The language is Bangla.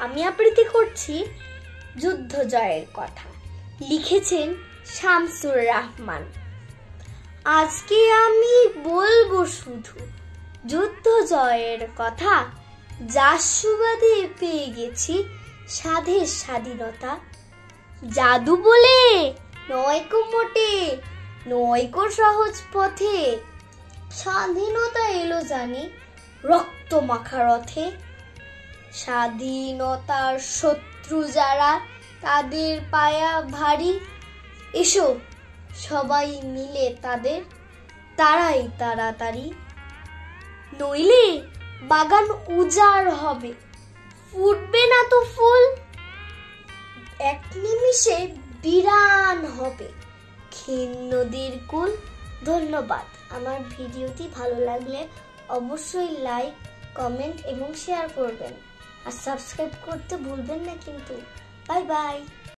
আমি আবৃত্তি করছি যুদ্ধ জয়ের কথা। লিখেছেন শামসুর রাহমান। আজকে আমি বলবো শুধু যুদ্ধ জয়ের কথা, যার সুবাদে পেয়ে গেছি সাধের স্বাধীনতা। জাদু বলে নয়কো মোটে, নয়কো সহজ পথে, স্বাধীনতা এলো জানি রক্ত মাখা রথে। স্বাধীনতার শত্রু যারা, তাদের পায়া ভারী, এসো সবাই মিলে তাদের তারাই তাড়াতাড়ি। নইলে বাগান উজাড় হবে, ফুটবে না তো ফুল, এক নিমিষে বিরান হবে ক্ষীণ নদীর কুল। ধন্যবাদ। আমার ভিডিওটি ভালো লাগলে অবশ্যই লাইক, কমেন্ট এবং শেয়ার করবেন, আর সাবস্ক্রাইব করতে ভুলবেন না কিন্তু। Bye bye.